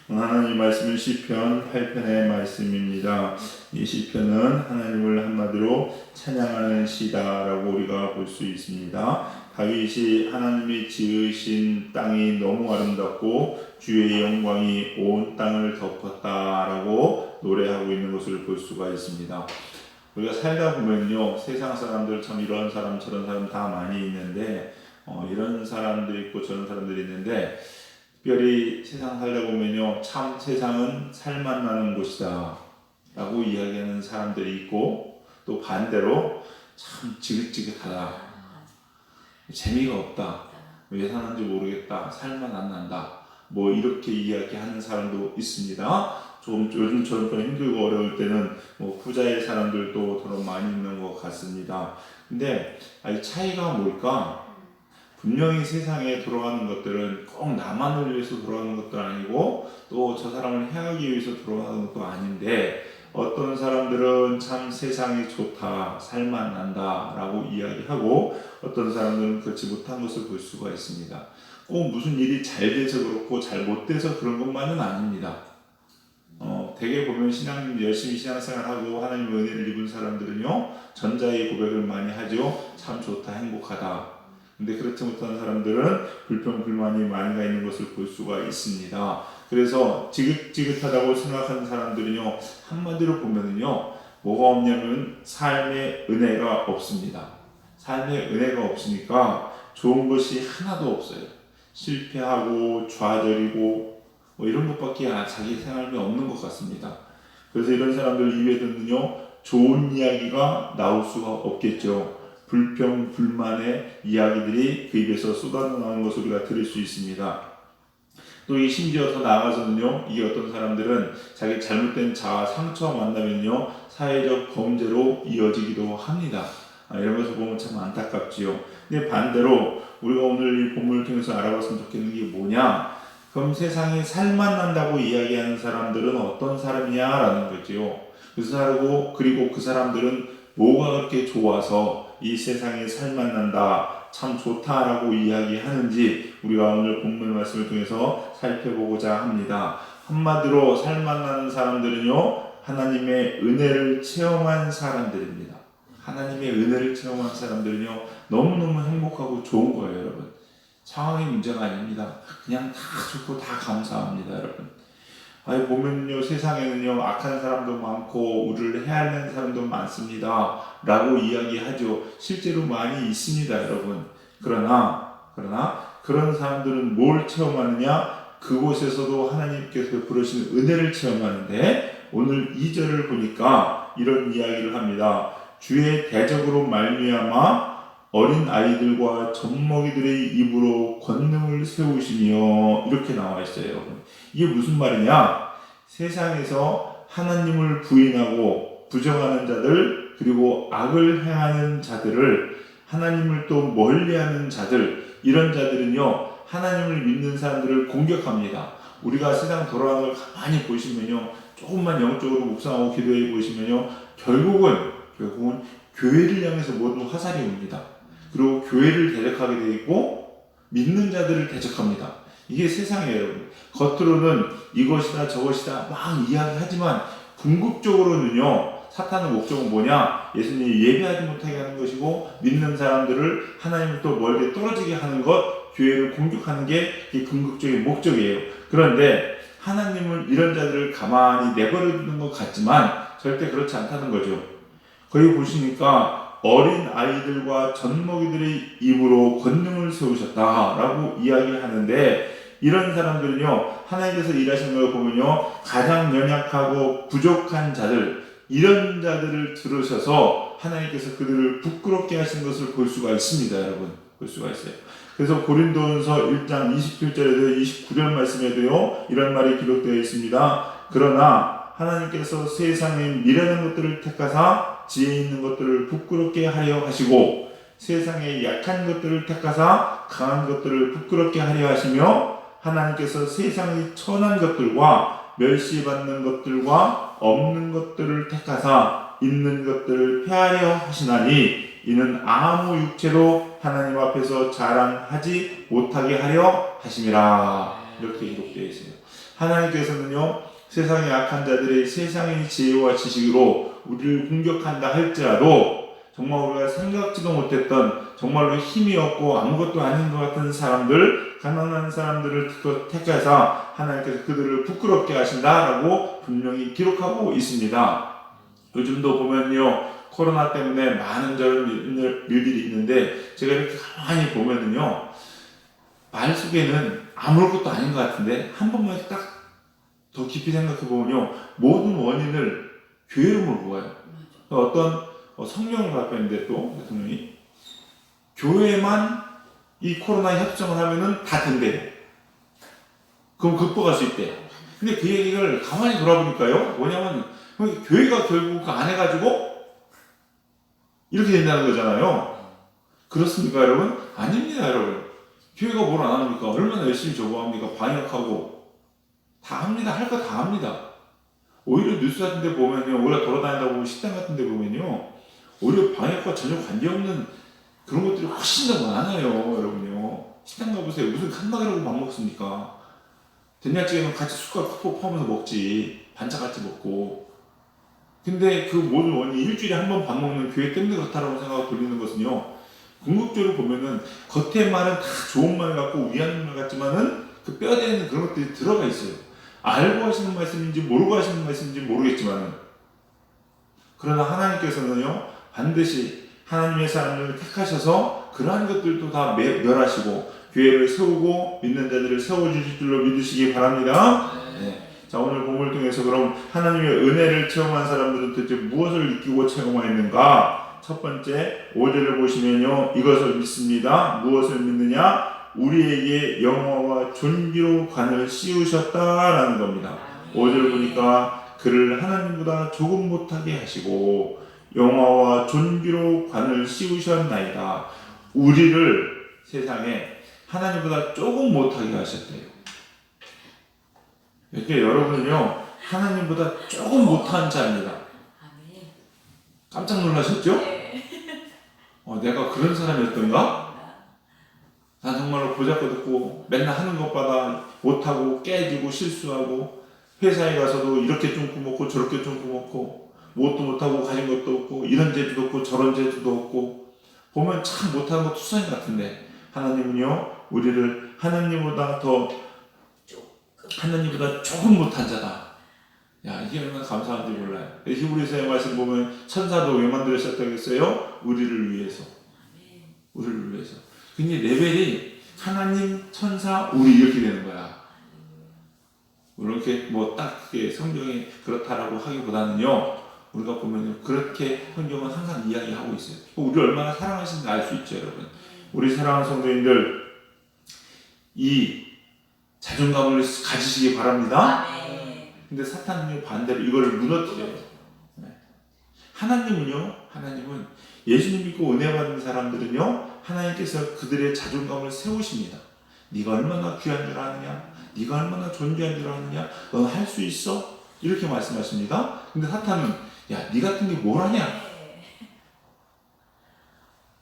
하나님 말씀은 시편 8편의 말씀입니다. 이 시편은 하나님을 한마디로 찬양하는 시다라고 우리가 볼 수 있습니다. 다윗이 하나님이 지으신 땅이 너무 아름답고 주의 영광이 온 땅을 덮었다라고 노래하고 있는 것을 볼 수가 있습니다. 우리가 살다 보면요, 세상 사람들 참 이런 사람 저런 사람 다 많이 있는데 이런 사람들이 있고 저런 사람들이 있는데, 특별히 세상 살다 보면요, 참 세상은 살만 나는 곳이다 라고 이야기하는 사람들이 있고, 또 반대로 참 지긋지긋하다, 재미가 없다, 왜 사는지 모르겠다, 살만 안 난다, 뭐 이렇게 이야기하는 사람도 있습니다. 요즘처럼 좀 힘들고 어려울 때는 뭐 부자의 사람들도 더 많이 있는 것 같습니다. 근데 이 차이가 뭘까? 분명히 세상에 돌아가는 것들은 꼭 나만을 위해서 돌아가는 것도 아니고 또 저 사람을 해하기 위해서 돌아가는 것도 아닌데, 어떤 사람들은 참 세상이 좋다, 살만 난다 라고 이야기하고, 어떤 사람들은 그렇지 못한 것을 볼 수가 있습니다. 꼭 무슨 일이 잘 돼서 그렇고 잘 못 돼서 그런 것만은 아닙니다. 대개 보면 열심히 신앙생활하고 하나님의 은혜를 입은 사람들은요, 전자의 고백을 많이 하죠. 참 좋다, 행복하다. 근데 그렇지 못한 사람들은 불평, 불만이 많이 가 있는 것을 볼 수가 있습니다. 그래서 지긋지긋하다고 생각하는 사람들은요, 한마디로 보면은요, 뭐가 없냐면 삶의 은혜가 없습니다. 삶의 은혜가 없으니까 좋은 것이 하나도 없어요. 실패하고 좌절이고 뭐 이런 것밖에 자기 생활에 없는 것 같습니다. 그래서 이런 사람들 입에는요, 좋은 이야기가 나올 수가 없겠죠. 불평, 불만의 이야기들이 그 입에서 쏟아나오는 것을 우리가 들을 수 있습니다. 또 이 심지어 더 나아가서는요, 이 어떤 사람들은 자기 잘못된 자아, 상처와 만나면요, 사회적 범죄로 이어지기도 합니다. 이런 것을 보면 참 안타깝지요. 근데 반대로 우리가 오늘 이 본문을 통해서 알아봤으면 좋겠는 게 뭐냐? 그럼 세상에 살만 난다고 이야기하는 사람들은 어떤 사람이냐라는 거지요. 그리고 그 사람들은 뭐가 그렇게 좋아서 이 세상에 살만 난다, 참 좋다라고 이야기하는지 우리가 오늘 본문 말씀을 통해서 살펴보고자 합니다. 한마디로 살만 나는 사람들은요, 하나님의 은혜를 체험한 사람들입니다. 하나님의 은혜를 체험한 사람들은요, 너무너무 행복하고 좋은 거예요, 여러분. 상황이 문제가 아닙니다. 그냥 다 좋고 다 감사합니다, 여러분. 보면요, 세상에는요, 악한 사람도 많고 우리를 해하는 사람도 많습니다 라고 이야기하죠. 실제로 많이 있습니다, 여러분. 그러나 그런 사람들은 뭘 체험하느냐? 그곳에서도 하나님께서 베풀으신 은혜를 체험하는데, 오늘 2절을 보니까 이런 이야기를 합니다. 주의 대적으로 말미암아 어린 아이들과 젖먹이들의 입으로 권능을 세우시며, 이렇게 나와 있어요, 여러분. 이게 무슨 말이냐? 세상에서 하나님을 부인하고 부정하는 자들, 그리고 악을 행하는 자들을, 하나님을 또 멀리하는 자들, 이런 자들은요, 하나님을 믿는 사람들을 공격합니다. 우리가 세상 돌아가는 걸 가만히 보시면요, 조금만 영적으로 묵상하고 기도해 보시면요, 결국은 교회를 향해서 모든 화살이 옵니다. 그리고 교회를 대적하게 되어 있고 믿는 자들을 대적합니다. 이게 세상이에요, 여러분. 겉으로는 이것이다 저것이다 막 이야기하지만 궁극적으로는요, 사탄의 목적은 뭐냐? 예수님이 예배하지 못하게 하는 것이고, 믿는 사람들을 하나님부터 멀리 떨어지게 하는 것, 교회를 공격하는 게 궁극적인 목적이에요. 그런데 하나님은 이런 자들을 가만히 내버려 두는 것 같지만 절대 그렇지 않다는 거죠. 거기 보시니까 어린 아이들과 젖먹이들의 입으로 권능을 세우셨다라고 이야기하는데, 이런 사람들은요, 하나님께서 일하시는 걸 보면요, 가장 연약하고 부족한 자들, 이런 자들을 들으셔서 하나님께서 그들을 부끄럽게 하신 것을 볼 수가 있습니다, 여러분. 볼 수가 있어요. 그래서 고린도전서 1장 27절에도 29절 말씀에도요, 이런 말이 기록되어 있습니다. 그러나 하나님께서 세상에 미련한 것들을 택하사 지혜 있는 것들을 부끄럽게 하려 하시고, 세상에 약한 것들을 택하사 강한 것들을 부끄럽게 하려 하시며, 하나님께서 세상의 천한 것들과 멸시받는 것들과 없는 것들을 택하사 있는 것들을 폐하려 하시나니, 이는 아무 육체도 하나님 앞에서 자랑하지 못하게 하려 하심이라. 이렇게 기록되어 있습니다. 하나님께서는요, 세상의 악한 자들이 세상의 지혜와 지식으로 우리를 공격한다 할지라도 정말 우리가 생각지도 못했던 정말로 힘이 없고 아무것도 아닌 것 같은 사람들, 가난한 사람들을 택해서 하나님께서 그들을 부끄럽게 하신다라고 분명히 기록하고 있습니다. 요즘도 보면요, 코로나 때문에 많은 저런 일들이 있는데 제가 이렇게 가만히 보면은요, 말 속에는 아무것도 아닌 것 같은데 한 번만 딱 더 깊이 생각해 보면요, 모든 원인을 교회로 몰고 가요. 어떤 성령을 발표했는데 또 대통령이 교회만 이 코로나 협정을 하면은 다 된대요. 그럼 극복할 수 있대요. 근데 그 얘기를 가만히 돌아보니까요, 뭐냐면 교회가 결국 그 안 해가지고 이렇게 된다는 거잖아요. 그렇습니까, 여러분? 아닙니다, 여러분. 교회가 뭘 안 합니까? 얼마나 열심히 저거합니까? 방역하고 다 합니다. 할 거 다 합니다. 오히려 뉴스 같은 데 보면요, 우리가 돌아다니다 보면 식당 같은 데 보면요, 오히려 방역과 전혀 관계없는 그런 것들이 훨씬 더 많아요, 여러분요. 식당 가보세요. 무슨 칸막이라고 밥 먹습니까? 된장찌개는 같이 숟가락 푹 퍼면서 먹지. 반찬같이 먹고. 근데 그 모든 원인이 일주일에 한 번 밥 먹는 교회 때문에 그렇다라고 생각하고 돌리는 것은요, 궁극적으로 보면은 겉에 말은 다 좋은 말 같고 위하는 말 같지만은 그 뼈대에 있는 그런 것들이 들어가 있어요. 알고 하시는 말씀인지 모르고 하시는 말씀인지 모르겠지만은, 그러나 하나님께서는요, 반드시 하나님의 사람을 택하셔서 그러한 것들도 다 멸하시고 교회를 세우고 믿는 자들을 세워주실 줄로 믿으시기 바랍니다. 네. 자, 오늘 본문을 통해서 그럼 하나님의 은혜를 체험한 사람들은 도대체 무엇을 느끼고 체험하였는가? 첫 번째 5절을 보시면요, 이것을 믿습니다. 무엇을 믿느냐? 우리에게 영화와 존귀로 관을 씌우셨다라는 겁니다. 5절 보니까 그를 하나님보다 조금 못하게 하시고 영화와 존귀로 관을 씌우셨나이다. 우리를 세상에 하나님보다 조금 못하게 하셨대요. 이렇게 여러분은요, 하나님보다 조금 못한 자입니다. 깜짝 놀라셨죠? 내가 그런 사람이었던가? 난 정말로 보잘것없고 맨날 하는 것마다 못하고 깨지고 실수하고 회사에 가서도 이렇게 좀 구먹고 저렇게 좀 구먹고 무엇도 못하고 가진 것도 없고 이런 재주도 없고 저런 재주도 없고 보면 참 못하는 거 투성이 같은데 하나님은요, 우리를 하나님보다 조금 못한 자다. 야, 이게 얼마나 감사한지 몰라요. 히브리서의 말씀 보면 천사도 왜 만들으셨다고 했어요? 우리를 위해서. 우리를 위해서. 근데 레벨이 하나님, 천사, 우리 이렇게 되는 거야. 이렇게 뭐 딱 성경이 그렇다라고 하기보다는요, 우리가 보면요, 그렇게 성경은 항상 이야기하고 있어요. 우리를 얼마나 사랑하시는지 알 수 있죠, 여러분. 우리 사랑하는 성도님들, 이 자존감을 가지시기 바랍니다. 근데 사탄은요, 반대로 이거를 무너뜨려요. 하나님은 예수님 믿고 은혜 받는 사람들은요, 하나님께서 그들의 자존감을 세우십니다. 네가 얼마나 귀한 줄 아느냐? 네가 얼마나 존귀한 줄 아느냐? 넌 할 수 있어? 이렇게 말씀하십니다. 근데 사탄은 야, 네 같은 게 뭘 하냐?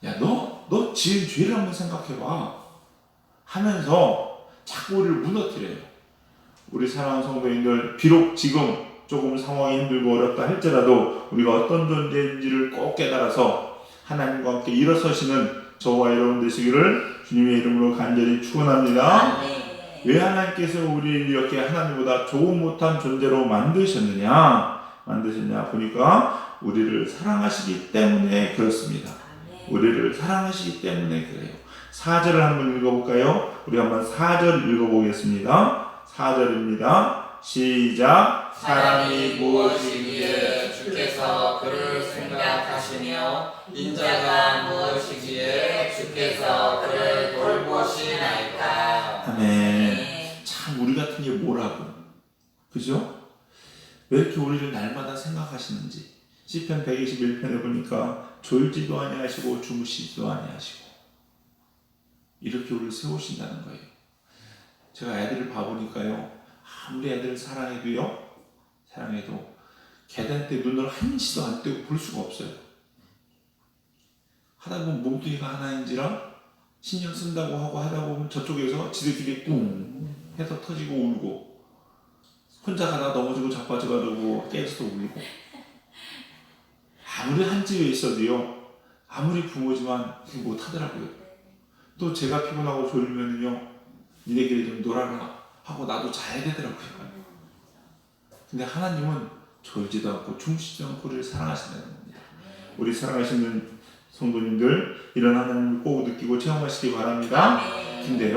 야, 너 지은 죄를 한번 생각해봐 하면서 자꾸 우리를 무너뜨려요. 우리 사랑하는 성도님들, 비록 지금 조금 상황이 힘들고 어렵다 할지라도 우리가 어떤 존재인지를 꼭 깨달아서 하나님과 함께 일어서시는 저와 여러분 되시기를 주님의 이름으로 간절히 축원합니다. 왜 하나님께서 우리를 이렇게 하나님보다 조금 못한 존재로 만드셨냐 보니까 우리를 사랑하시기 때문에 그렇습니다. 우리를 사랑하시기 때문에 그래요. 4절을 한번 읽어볼까요? 우리 한번 4절 읽어보겠습니다. 4절입니다. 시작. 사람이 무엇이기에 주께서 그를 생각하시며 인자가 무엇이기에 주께서 그를 돌보시나이까. 아멘. 참 우리 같은 게 뭐라고, 그죠? 왜 이렇게 우리를 날마다 생각하시는지. 시편 121편에 보니까 졸지도 아니하시고 주무시지도 아니하시고 이렇게 우리를 세우신다는 거예요. 제가 애들을 봐보니까요, 아무리 애들을 사랑해도 계단 때 눈을 한시도 안 떼고 볼 수가 없어요. 하다 보면 몸뚱이가 하나인지라 신경 쓴다고 하고 하다 보면 저쪽에서 지들끼리 꿍 해서 터지고 울고, 혼자 가다가 넘어지고 자빠져가지고 깨져서 울고. 아무리 한 집에 있어도요, 아무리 부모지만 그게 못하더라고요. 또 제가 피곤하고 졸리면요, 니네끼리 좀 놀아라 하고 나도 자야 되더라고요. 근데 하나님은 졸지도 않고 춤추지도 않고 우리를 사랑하신다는 겁니다. 우리 사랑하시는 성도님들, 이런 하나님을 꼭 느끼고 체험하시기 바랍니다. 근데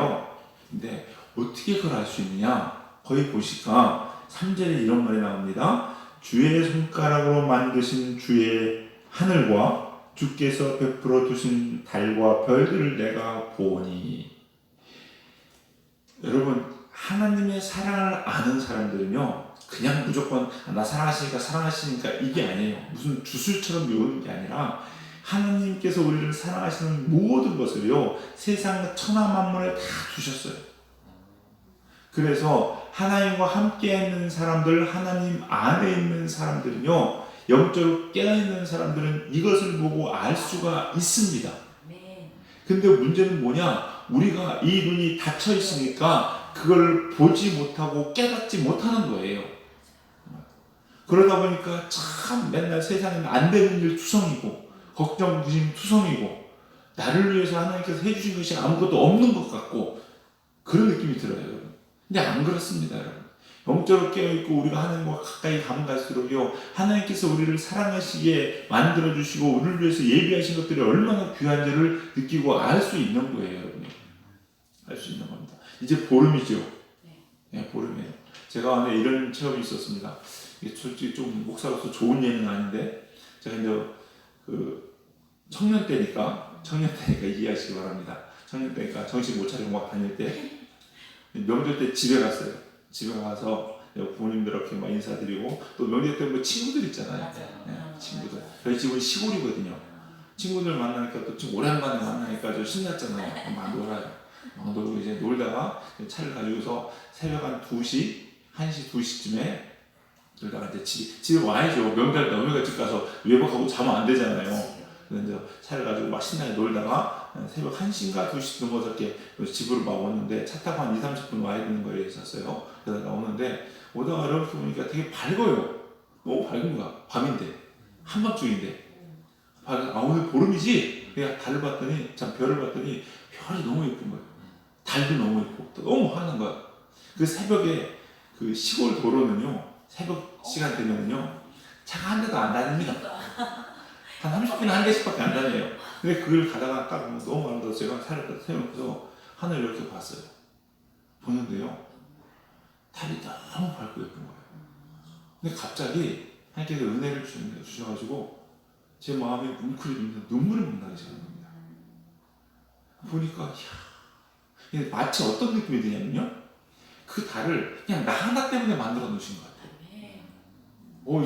어떻게 그걸 알 수 있느냐? 거기 보시니까 3절에 이런 말이 나옵니다. 주의 손가락으로 만드신 주의 하늘과 주께서 베풀어 두신 달과 별들을 내가 보니. 여러분, 하나님의 사랑을 아는 사람들은요, 그냥 무조건 나 사랑하시니까 이게 아니에요. 무슨 주술처럼 외우는 게 아니라 하나님께서 우리를 사랑하시는 모든 것을요, 세상 천하 만물에 다 주셨어요. 그래서 하나님과 함께 있는 사람들, 하나님 안에 있는 사람들은요, 영적으로 깨어있는 사람들은 이것을 보고 알 수가 있습니다. 근데 문제는 뭐냐? 우리가 이 눈이 닫혀 있으니까 그걸 보지 못하고 깨닫지 못하는 거예요. 그러다 보니까 참 맨날 세상에는 안 되는 일 투성이고, 걱정, 부심 투성이고, 나를 위해서 하나님께서 해주신 것이 아무것도 없는 것 같고, 그런 느낌이 들어요, 여러분. 근데 안 그렇습니다, 여러분. 영적으로 깨어있고 우리가 하나님과 가까이 가면 갈수록요, 하나님께서 우리를 사랑하시게 만들어주시고 우리를 위해서 예비하신 것들이 얼마나 귀한지를 느끼고 알 수 있는 거예요, 여러분. 알 수 있는 겁니다. 이제 보름이죠. 네, 보름이에요. 제가 이런 체험이 있었습니다. 이게 솔직히 좀 목사로서 좋은 예는 아닌데, 제가 이제 청년 때니까 이해하시기 바랍니다. 청년 때니까 정신 못 차리고 막 다닐 때, 명절 때 집에 갔어요. 집에 가서 부모님들한테 막 인사드리고, 또 명절 때 뭐 친구들 있잖아요. 네, 친구들. 저희 집은 시골이거든요. 친구들 만나니까 또 좀 오랜만에 만나니까 좀 신났잖아요. 막 놀아요. 막 놀고 이제 놀다가 차를 가지고서 새벽 한 2시, 1시, 2시쯤에 놀다가 이제 집에 와야죠. 명절 집 가서 외박하고 자면 안 되잖아요. 그래서 이제 차를 가지고 막 신나게 놀다가 새벽 1시인가 2시 넘어서 이렇게 집으로 막 오는데, 차 타고 한 2-30분 와야 되는 거리에 있었어요. 그러다가 오는데, 오다가 이렇게 보니까 되게 밝아요. 너무 밝은 거야. 밤인데. 한밤중인데. 오늘 보름이지? 그냥 달을 봤더니, 별을 봤더니 별이 너무 예쁜 거예요. 달도 너무 예쁘고, 너무 환한 거야. 그 새벽에 그 시골 도로는요, 새벽 시간 되면은요, 차가 한 대도 안 다닙니다. 한 30분에 한 대씩밖에 안 다녀요. 근데 그걸 가다가 딱 너무 아름다워서 제가 차를 세우면서 하늘을 이렇게 봤어요. 보는데요, 달이 너무 밝고 예쁜 거예요. 근데 갑자기 하나님께서 은혜를 주셔가지고 제 마음에 뭉클해지면서 눈물이 막 나기 시작한 겁니다. 보니까 이야, 마치 어떤 느낌이 드냐면요, 그 달을 그냥 나 하나 때문에 만들어 놓으신 것 같아요.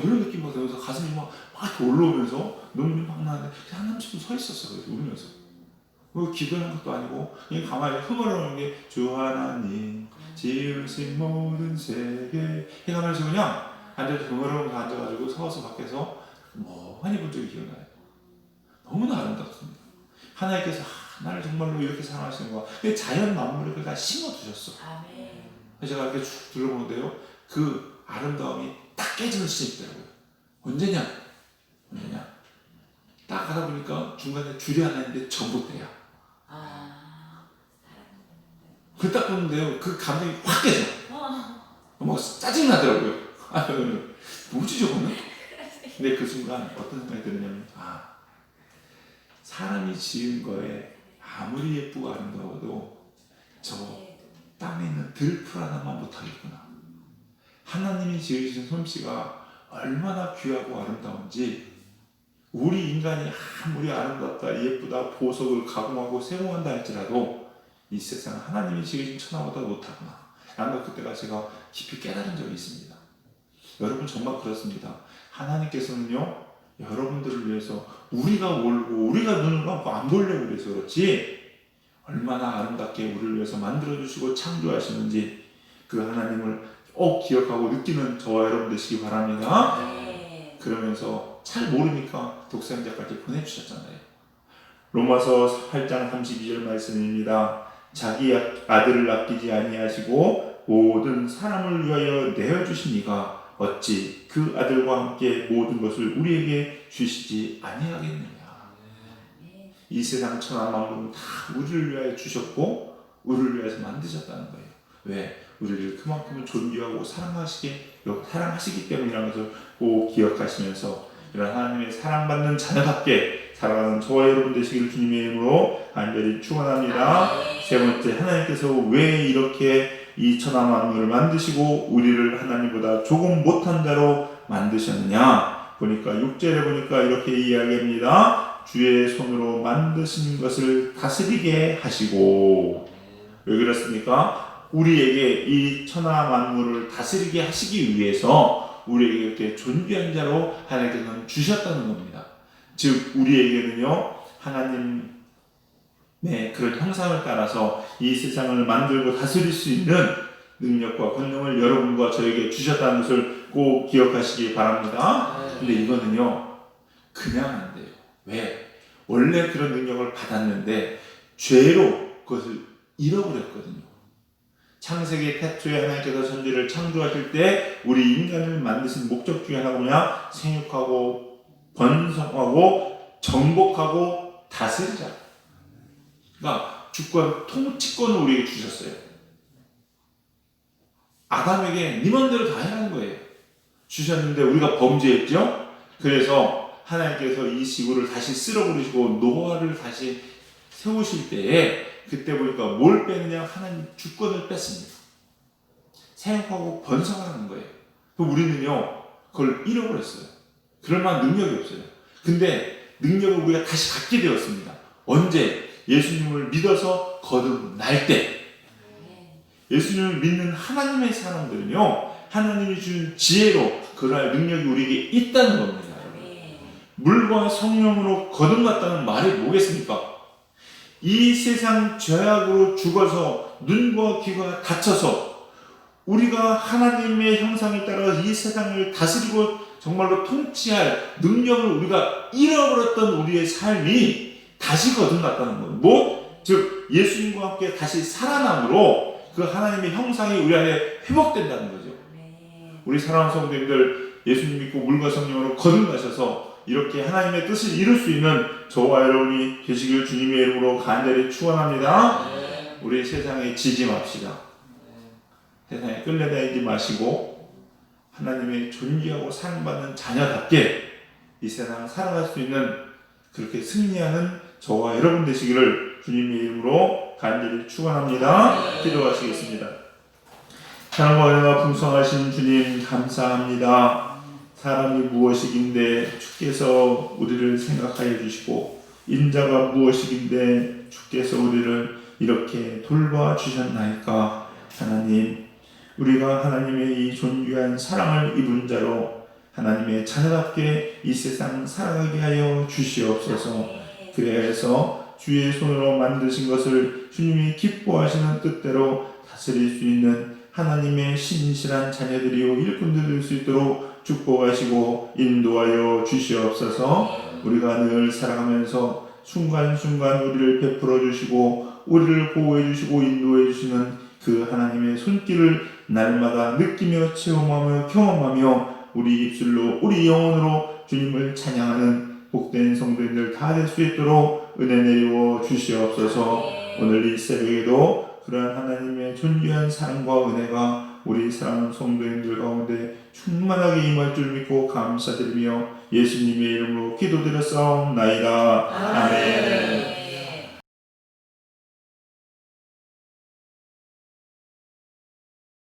이런 느낌 받으면서 가슴이 막 올라오면서 눈물이 막 나는데 한 30분 서 있었어요. 울면서. 기도하는 것도 아니고 그냥 가만히 흥얼흥얼하는 게 주 하나님 지으신 모든 세계 해가면서 그냥 앉아서 흥얼흥얼 앉아가지고 서서 밖에서 멍하니 본 적이 기억나요. 너무나 아름답습니다. 하나님께서 나를 정말로 이렇게 사랑하시는 거야. 자연 만물을 다 심어두셨어. 제가 이렇게 쭉 둘러보는데요, 그 아름다움이 딱 깨지는 시점이 있더라고요. 언제냐? 딱 하다 보니까 중간에 줄이 하나 있는데 전봇대야. 그 딱 보는데요, 그 감정이 확 깨져. 막 짜증나더라고요. 뭐지 저거는? 근데 그 순간 어떤 생각이 드느냐면, 사람이 지은 거에 아무리 예쁘고 아름다워도 저 땅에 있는 들풀 하나만 못하겠구나. 하나님이 지으신 솜씨가 얼마나 귀하고 아름다운지, 우리 인간이 아무리 아름답다, 예쁘다, 보석을 가공하고 세공한다 할지라도 이 세상 하나님이 지으신 천하보다 못하구나. 라는 그때가 제가 깊이 깨달은 적이 있습니다. 여러분 정말 그렇습니다. 하나님께서는요, 여러분들을 위해서 우리가 몰고 우리가 눈을 감고 안 보려고 그래서 그렇지, 얼마나 아름답게 우리를 위해서 만들어주시고 창조하시는지 그 하나님을 꼭 기억하고 느끼는 저와 여러분 되시기 바랍니다. 그러면서 잘 모르니까 독생 작가께 보내주셨잖아요. 로마서 8장 32절 말씀입니다. 자기 아들을 아끼지 아니하시고 모든 사람을 위하여 내어주신 이가 어찌 그 아들과 함께 모든 것을 우리에게 주시지 아니하겠느냐. 이 세상 천하 만물은 다 우리를 위하여 주셨고 우리를 위해서 만드셨다는 거예요. 왜? 우리를 그만큼 존귀하고 사랑하시기 때문이라는 것을 꼭 기억하시면서 이런 하나님의 사랑받는 자녀답게 살아가는 저와 여러분 되시기를 주님의 이름으로 간절히 축원합니다. 세 번째, 하나님께서 왜 이렇게 이 천하 만물을 만드시고 우리를 하나님보다 조금 못한 자로 만드셨느냐 보니까 6절에 보니까 이렇게 이야기합니다. 주의 손으로 만드신 것을 다스리게 하시고. 왜 그렇습니까? 우리에게 이 천하 만물을 다스리게 하시기 위해서 우리에게 이렇게 존귀한 자로 하나님께서는 주셨다는 겁니다. 즉 우리에게는요 하나님의 그런 형상을 따라서 이 세상을 만들고 다스릴 수 있는 능력과 권능을 여러분과 저에게 주셨다는 것을 꼭 기억하시기 바랍니다. 근데 이거는요 그냥 안 돼요. 왜? 원래 그런 능력을 받았는데 죄로 그것을 잃어버렸거든요. 창세기 태초에 하나님께서 천지를 창조하실 때 우리 인간을 만드신 목적 중에 하나가 뭐냐? 생육하고 번성하고 정복하고 다스리자. 그러니까 주권, 통치권을 우리에게 주셨어요. 아담에게 네 맘대로 다 해라는 거예요. 주셨는데 우리가 범죄했죠? 그래서 하나님께서 이 지구를 다시 쓸어버리시고 노아를 다시 세우실 때에 그때 보니까 뭘 빼느냐? 하나님 주권을 뺐습니다. 생육하고 번성하는 거예요. 우리는요 그걸 잃어버렸어요. 그럴 만한 능력이 없어요. 근데 능력을 우리가 다시 갖게 되었습니다. 언제? 예수님을 믿어서 거듭날 때. 예수님을 믿는 하나님의 사람들은요 하나님이 주신 지혜로 그럴 능력이 우리에게 있다는 겁니다. 물과 성령으로 거듭났다는 말이 뭐겠습니까? 이 세상 죄악으로 죽어서 눈과 귀가 닫혀서 우리가 하나님의 형상에 따라 이 세상을 다스리고 정말로 통치할 능력을 우리가 잃어버렸던 우리의 삶이 다시 거듭났다는 거예요. 뭐? 즉 예수님과 함께 다시 살아남으로 그 하나님의 형상이 우리 안에 회복된다는 거죠. 우리 사랑하는 성도님들 예수님 믿고 물과 성령으로 거듭나셔서 이렇게 하나님의 뜻을 이룰 수 있는 저와 여러분이 되시길 주님의 이름으로 간절히 축원합니다. 우리 세상에 지지 맙시다. 세상에 끌려다니지 마시고 하나님의 존귀하고 사랑받는 자녀답게 이 세상 살아갈 수 있는 그렇게 승리하는 저와 여러분 되시기를 주님의 이름으로 간절히 축원합니다. 기도하시겠습니다. 사랑과 은혜가 풍성하신 주님 감사합니다. 사람이 무엇이긴데 주께서 우리를 생각하여 주시고 인자가 무엇이긴데 주께서 우리를 이렇게 돌봐주셨나이까. 하나님, 우리가 하나님의 이 존귀한 사랑을 입은 자로 하나님의 자녀답게 이 세상 살아가게 하여 주시옵소서. 그래서 주의 손으로 만드신 것을 주님이 기뻐하시는 뜻대로 다스릴 수 있는 하나님의 신실한 자녀들이요 일꾼들 될 수 있도록 축복하시고 인도하여 주시옵소서. 우리가 늘 살아가면서 순간순간 우리를 베풀어 주시고 우리를 보호해 주시고 인도해 주시는 그 하나님의 손길을 날마다 느끼며 체험하며 경험하며 우리 입술로 우리 영혼으로 주님을 찬양하는 복된 성도님들 다 될 수 있도록 은혜 내리워 주시옵소서. 오늘 이 새벽에도 그러한 하나님의 존귀한 사랑과 은혜가 우리 사랑하는 성도님들 가운데 충만하게 임할 줄 믿고 감사드리며 예수님의 이름으로 기도드렸사옵나이다. 아멘.